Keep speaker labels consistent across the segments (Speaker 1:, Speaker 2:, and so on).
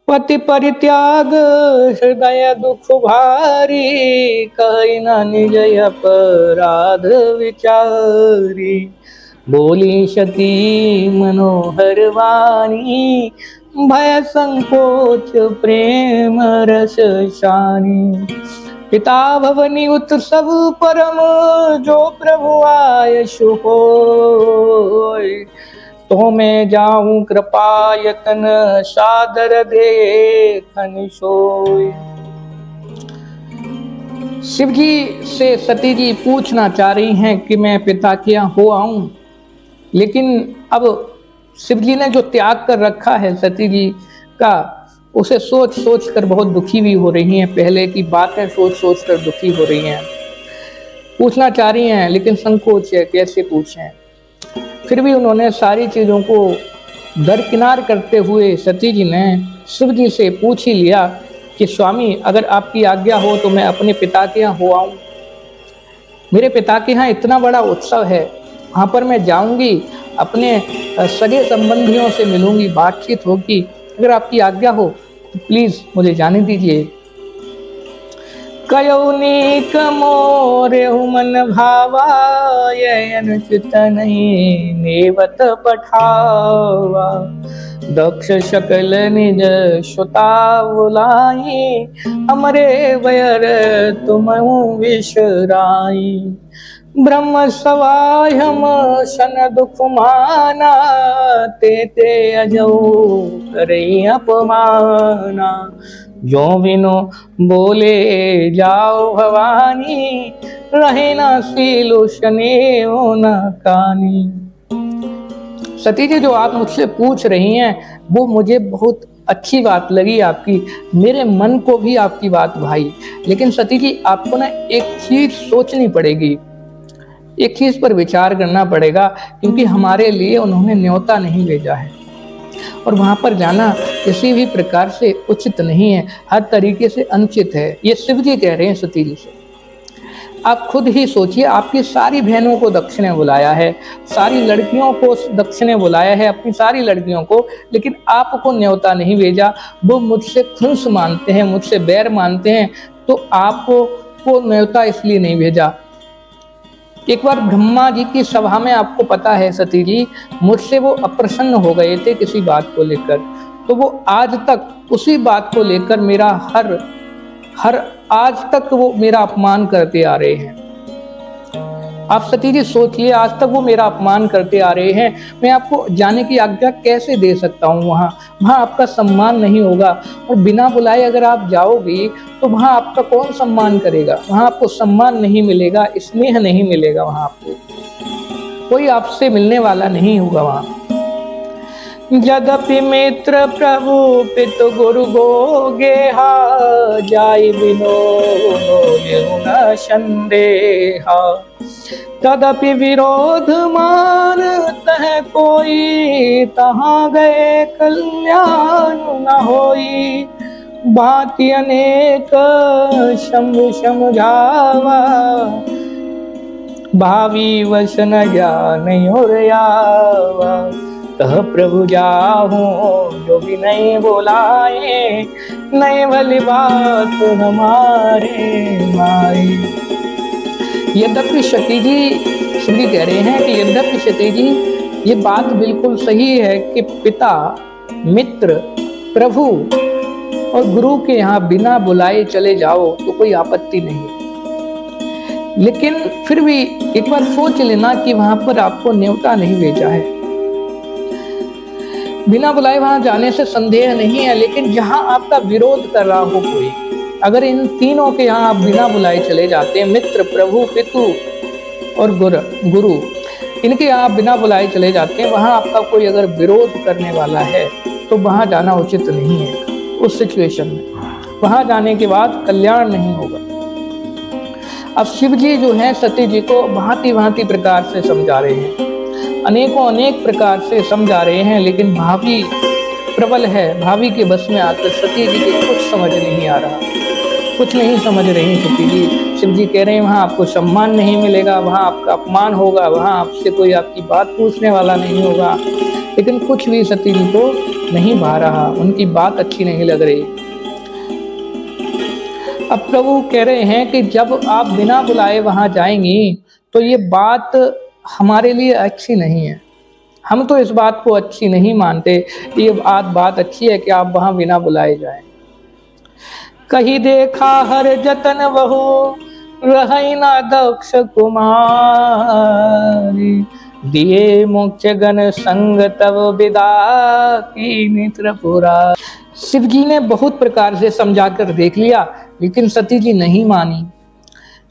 Speaker 1: पति परित्याग हृदय दुख भारी, कहि न निज अपराध विचारी। बोली सती मनोहर वाणी, भय संकोच प्रेम रस शानी। पिता भवनी उत्सव परम, जो प्रभु आयशु होय। तो मैं जाऊं कृपा यतन, सादर देखन सोय। शिव जी से सती जी पूछना चाह रही हैं कि मैं पिता के यहाँ हो आऊं, लेकिन अब शिव जी ने जो त्याग कर रखा है सती जी का, उसे सोच सोच कर बहुत दुखी भी हो रही हैं। पहले की बातें सोच सोच कर दुखी हो रही हैं। पूछना चाह रही हैं लेकिन संकोच है, कैसे पूछें। फिर भी उन्होंने सारी चीज़ों को दरकिनार करते हुए सती जी ने शिव जी से पूछ ही लिया कि स्वामी, अगर आपकी आज्ञा हो तो मैं अपने पिता के यहाँ हो आऊँ। मेरे पिता के यहाँ इतना बड़ा उत्सव है, वहाँ पर मैं जाऊँगी, अपने सगे संबंधियों से मिलूंगी, बातचीत होगी। अगर आपकी आज्ञा हो तो प्लीज़ मुझे जाने दीजिए। कयोनीक मोरे मन भावा, ये अनुचित नहीं नेवत पठावा। दक्ष सकल निज सुता बुलाई, हमरे वयर तुम विसराई। ब्रह्म सवाय हम सन दुख माना, ते अजो करई अपमाना। जो बिनो बोले जाओ भवानी, रहे ना सीलो शने न कानी। सती जी, जो आप मुझसे पूछ रही हैं वो मुझे बहुत अच्छी बात लगी आपकी, मेरे मन को भी आपकी बात भाई। लेकिन सती जी, आपको ना एक चीज सोचनी पड़ेगी, एक चीज पर विचार करना पड़ेगा, क्योंकि हमारे लिए उन्होंने न्योता नहीं भेजा है और वहां पर जाना किसी भी प्रकार से उचित नहीं है, हर तरीके से अनुचित है। ये शिव जी कह रहे हैं सती जी से। आप खुद ही सोचिए, आपकी सारी बहनों को दक्षिणे बुलाया है, सारी लड़कियों को दक्षिणे बुलाया है, अपनी सारी लड़कियों को, लेकिन आपको न्योता नहीं भेजा। वो मुझसे खुंस मानते हैं, मुझसे बैर मानते हैं, तो आपको न्योता इसलिए नहीं भेजा। एक बार ब्रह्मा जी की सभा में, आपको पता है सती जी, मुझसे वो अप्रसन्न हो गए थे किसी बात को लेकर, तो वो आज तक उसी बात को लेकर मेरा हर आज तक वो मेरा अपमान करते आ रहे हैं। आप सती जी सोचिए, आज तक वो मेरा अपमान करते आ रहे हैं। मैं आपको जाने की आज्ञा कैसे दे सकता हूँ? वहाँ आपका सम्मान नहीं होगा, और बिना बुलाए अगर आप जाओगी तो वहाँ आपका कौन सम्मान करेगा? वहाँ आपको सम्मान नहीं मिलेगा, स्नेह नहीं मिलेगा, वहाँ आपको कोई आपसे मिलने वाला नहीं होगा वहाँ। यद्यपि मित्र प्रभु पितु गुरु गोगेहा, जाय बिनो न संदेहा। तदपि विरोध मानत है कोई, तहाँ गए कल्याण न होई। भांति अनेक शंभु समझावा, भावी वश न जान और आवा। कह प्रभु जाहूं जो भी नहीं बोलाए, नहीं भली बात हमारे माए। यद्यपि सती जी, शिव जी कह रहे हैं कि यद्यपि सती जी, ये बात बिल्कुल सही है कि पिता, मित्र, प्रभु और गुरु के यहाँ बिना बुलाए चले जाओ तो कोई आपत्ति नहीं, लेकिन फिर भी एक बार सोच लेना कि वहां पर आपको न्योता नहीं भेजा है। बिना बुलाए वहां जाने से संदेह नहीं है, लेकिन जहां आपका विरोध कर रहा हो कोई, अगर इन तीनों के यहाँ आप बिना बुलाए चले जाते हैं, मित्र, प्रभु, पितु और गुरु, इनके यहाँ आप बिना बुलाए चले जाते हैं, वहां आपका कोई अगर विरोध करने वाला है तो वहां जाना उचित नहीं है। उस सिचुएशन में वहां जाने के बाद कल्याण नहीं होगा। अब शिव जी जो है सती जी को भांति भांति प्रकार से समझा रहे हैं, अनेक प्रकार से समझा रहे हैं, लेकिन भाभी प्रबल है, भाभी के बस में आकर सती जी के कुछ समझ नहीं आ रहा, कुछ नहीं समझ रही सती जी। शिव जी कह रहे हैं वहाँ आपको सम्मान नहीं मिलेगा, वहाँ आपका अपमान होगा, वहाँ आपसे कोई आपकी बात पूछने वाला नहीं होगा, लेकिन कुछ भी सती जी को नहीं भा रहा, उनकी बात अच्छी नहीं लग रही। अब प्रभु कह रहे हैं कि जब आप बिना बुलाए वहां जाएंगी तो ये बात हमारे लिए अच्छी नहीं है। हम तो इस बात को अच्छी नहीं मानते। ये बात अच्छी है कि आप वहां बिना बुलाए जाएं। कहीं देखा हर जतन बहु रही ना दक्ष कुमारी, दिए मोक्ष गण संग तब विदा की मित्रपुरा। शिव जी ने बहुत प्रकार से समझा कर देख लिया, लेकिन सती जी नहीं मानी।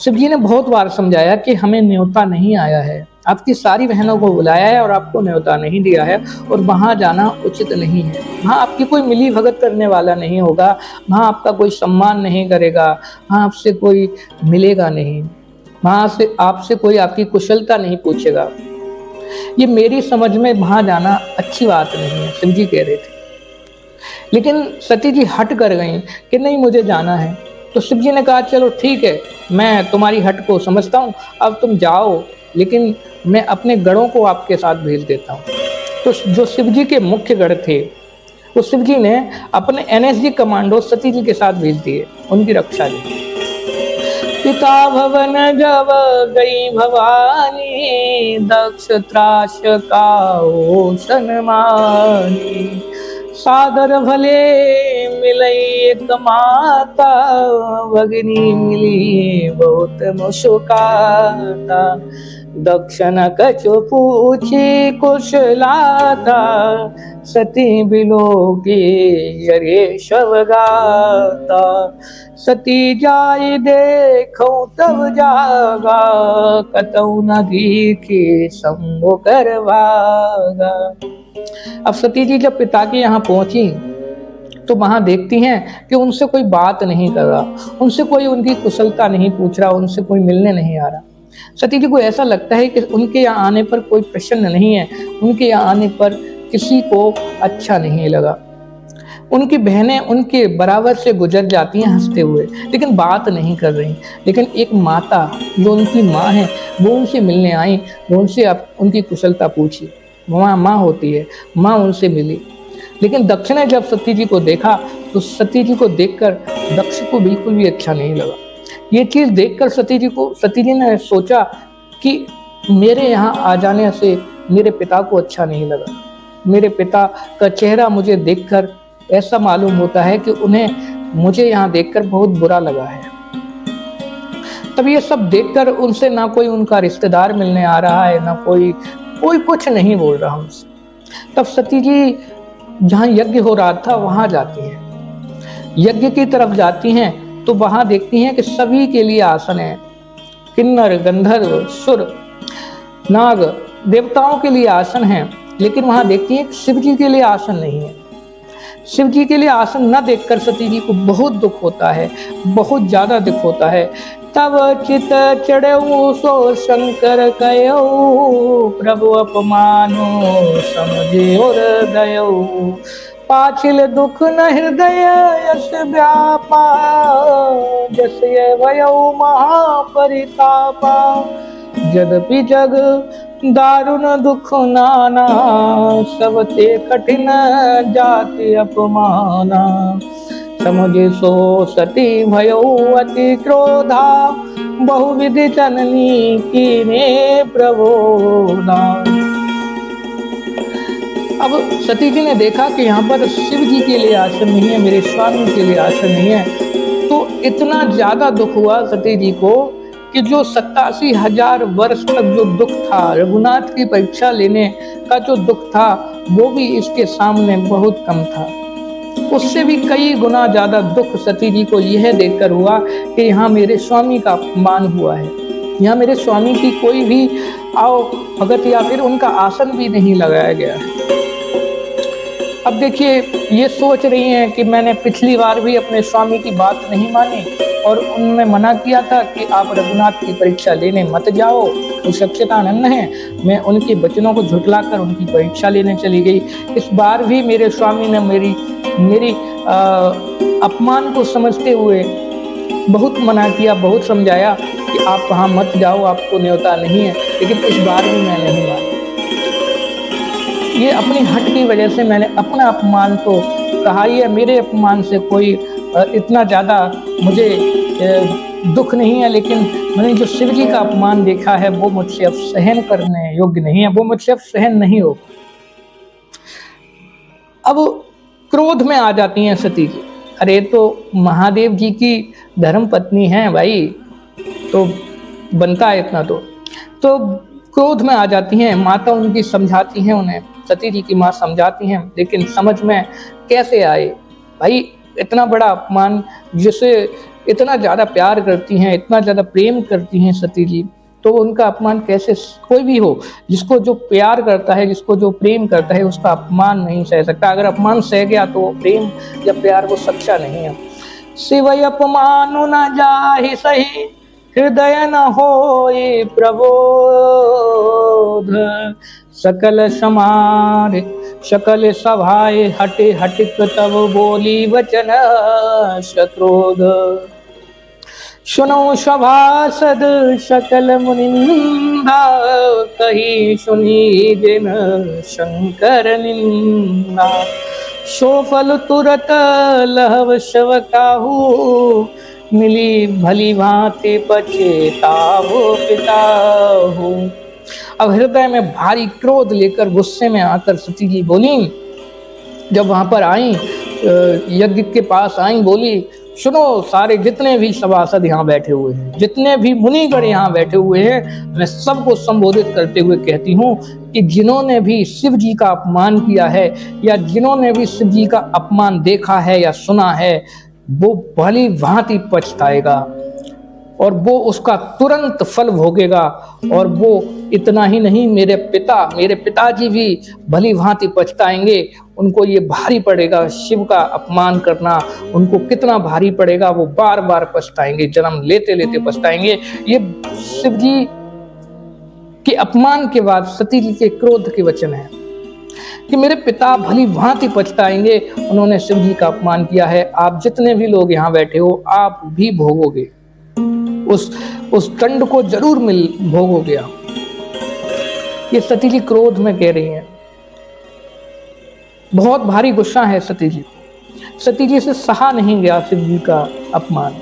Speaker 1: शिव जी ने बहुत बार समझाया कि हमें न्योता नहीं आया है, आपकी सारी बहनों को बुलाया है और आपको न्योता नहीं दिया है, और वहां जाना उचित नहीं है। वहां आपकी कोई मिली भगत करने वाला नहीं होगा, वहां आपका कोई सम्मान नहीं करेगा, वहां आपसे कोई मिलेगा नहीं, वहां से आपसे कोई आपकी कुशलता नहीं पूछेगा। ये मेरी समझ में वहां जाना अच्छी बात नहीं है, शिव जी कह रहे थे। लेकिन सती जी हट कर गई कि नहीं मुझे जाना है। तो शिव जी ने कहा चलो ठीक है, मैं तुम्हारी हट को समझता हूँ, अब तुम जाओ, लेकिन मैं अपने गढ़ों को आपके साथ भेज देता हूँ। तो जो शिव जी के मुख्य गढ़ थे, वो शिव जी ने अपने NSG कमांडो सती जी के साथ भेज दिए, उनकी रक्षा के लिए। पिता भवन जब गई भवानी, दक्ष त्रास का ओसन मानी, सादर भले मिलई एक माता, भगनी मिली बहुत मुस्काता, दक्षिण कछु पूछी कुशलाता, सती बिलोगी अरे शवगाता, सती जाय देखो तब जागा, कतौ न दीखी संग करवागा। अब सती जी जब पिता के यहाँ पहुंची तो वहां देखती हैं कि उनसे कोई बात नहीं कर रहा, उनसे कोई उनकी कुशलता नहीं पूछ रहा, उनसे कोई मिलने नहीं आ रहा। सती जी को ऐसा लगता है कि उनके यहाँ आने पर कोई प्रसन्न नहीं है, उनके यहाँ आने पर किसी को अच्छा नहीं लगा। उनकी बहनें उनके बराबर से गुजर जाती हैं हंसते हुए, लेकिन बात नहीं कर रही। लेकिन एक माता जो उनकी माँ है वो उनसे मिलने आई, वो उनसे उनकी कुशलता पूछी। माँ होती है, माँ उनसे मिली। लेकिन दक्ष ने जब सती जी को देखा तो सती जी को देखकर दक्ष को बिल्कुल भी अच्छा नहीं लगा। ये चीज देखकर सती जी ने सोचा कि मेरे यहाँ आ जाने से मेरे पिता को अच्छा नहीं लगा, मेरे पिता का चेहरा मुझे देखकर ऐसा मालूम होता है कि उन्हें मुझे यहाँ देखकर बहुत बुरा लगा है। तब ये सब देखकर उनसे ना कोई उनका रिश्तेदार मिलने आ रहा है, ना कोई कुछ नहीं बोल रहा उनसे। तब सती जी जहाँ यज्ञ हो रहा था वहां जाती हैं, यज्ञ की तरफ जाती हैं तो वहां देखती हैं कि सभी के लिए आसन है। किन्नर, गंधर्व, सुर, नाग, देवताओं के लिए आसन है, लेकिन वहां देखती हैं कि शिव जी के लिए आसन नहीं है। शिव जी के लिए आसन न देखकर सती जी को बहुत दुख होता है, बहुत ज्यादा दुख होता है। तब चित चढ़ऊ सो शंकर कयो, प्रभु अपमानो समझे और गयो, पाछिल दुख न हृदय यश व्यापा, जस ये भयो महापरितापा, यद्यपि जग दारुण दुख नाना, सब ते कठिन जाति अपमाना, समझे सो सती भयो अति क्रोधा, बहुविधि जननी कीने प्रबोधा। अब सती जी ने देखा कि यहाँ पर शिव जी के लिए आसन नहीं है, मेरे स्वामी के लिए आसन नहीं है, तो इतना ज्यादा दुख हुआ सती जी को कि जो 87,000 वर्ष तक जो दुख था, रघुनाथ की परीक्षा लेने का जो दुख था, वो भी इसके सामने बहुत कम था। उससे भी कई गुना ज्यादा दुख सती जी को यह देखकर हुआ कि यहाँ मेरे स्वामी का अपमान हुआ है, यहाँ मेरे स्वामी की कोई भी आओ भगत या फिर उनका आसन भी नहीं लगाया गया है। अब देखिए, ये सोच रही हैं कि मैंने पिछली बार भी अपने स्वामी की बात नहीं मानी और उनमें मना किया था कि आप रघुनाथ की परीक्षा लेने मत जाओ, वो सच्चिदानंद हैं। मैं उनके वचनों को झुठलाकर उनकी परीक्षा लेने चली गई। इस बार भी मेरे स्वामी ने मेरी अपमान को समझते हुए बहुत मना किया, बहुत समझाया कि आप वहाँ मत जाओ, आपको न्योता नहीं है, लेकिन इस बार भी मैं नहीं मानी। ये अपनी हट की वजह से मैंने अपना अपमान तो कहा ही है, मेरे अपमान से कोई इतना ज़्यादा मुझे दुख नहीं है, लेकिन मैंने जो शिव जी का अपमान देखा है वो मुझसे अब सहन करने योग्य नहीं है, वो मुझसे अब सहन नहीं हो। अब क्रोध में आ जाती हैं सती जी, अरे तो महादेव जी की धर्म पत्नी है भाई, तो बनता है इतना तो क्रोध में आ जाती हैं। माता उनकी समझाती हैं उन्हें, सती जी की माँ समझाती हैं, लेकिन समझ में कैसे आए भाई, इतना बड़ा अपमान, जिसे इतना ज़्यादा प्यार करती हैं, इतना ज़्यादा प्रेम करती हैं सती जी, तो उनका अपमान कैसे, कोई भी हो जिसको जो प्यार करता है, जिसको जो प्रेम करता है, उसका अपमान नहीं सह सकता। अगर अपमान सह गया तो प्रेम या प्यार वो सच्चा नहीं है। शिवय अपमान न जाहि सही, हृदय न होए प्रबोध, सकल समार सकल सभाए हटे हटिक तब बोली वचन शक्रोध। सुनो सभासद सकल मुनिंदा, कही सुनी जिन शंकर निंदा, सो फल तुरत लहव शव काहू, मिली भली भांति पछताहु पिताहु। अब हृदय में भारी क्रोध लेकर गुस्से में आकर सती जी बोली, जब वहां पर आई यज्ञ के पास आई, बोली सुनो सारे जितने भी सभासद यहाँ बैठे हुए हैं, जितने भी मुनिगण यहाँ बैठे हुए हैं, मैं सबको संबोधित करते हुए कहती हूँ कि जिन्होंने भी शिव जी का अपमान किया है या जिन्होंने भी शिव जी का अपमान देखा है या सुना है, वो भली भांति पछताएगा और वो उसका तुरंत फल भोगेगा। और वो इतना ही नहीं, मेरे पिताजी भी भली भांति पछताएंगे। उनको ये भारी पड़ेगा, शिव का अपमान करना उनको कितना भारी पड़ेगा, वो बार बार पछताएंगे, जन्म लेते लेते पछताएंगे। ये शिव जी के अपमान के बाद सती जी के क्रोध के वचन है कि मेरे पिता भली भांति पछताएंगे, उन्होंने शिव जी का अपमान किया है। आप जितने भी लोग यहाँ बैठे हो, आप भी भोगोगे, उस दंड को जरूर भोगोगे आप। ये सती जी क्रोध में कह रही हैं, बहुत भारी गुस्सा है सती जी से सहा नहीं गया शिव जी का अपमान।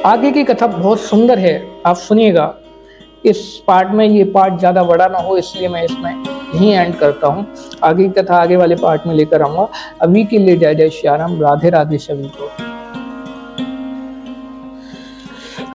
Speaker 1: आगे की कथा बहुत सुंदर है, आप सुनिएगा। इस पार्ट में, ये पार्ट ज्यादा बड़ा ना हो इसलिए मैं इसमें यहीं एंड करता हूँ। आगे की कथा आगे वाले पार्ट में लेकर आऊंगा। अभी के लिए जय जय श्री राम, राधे राधे सभी को।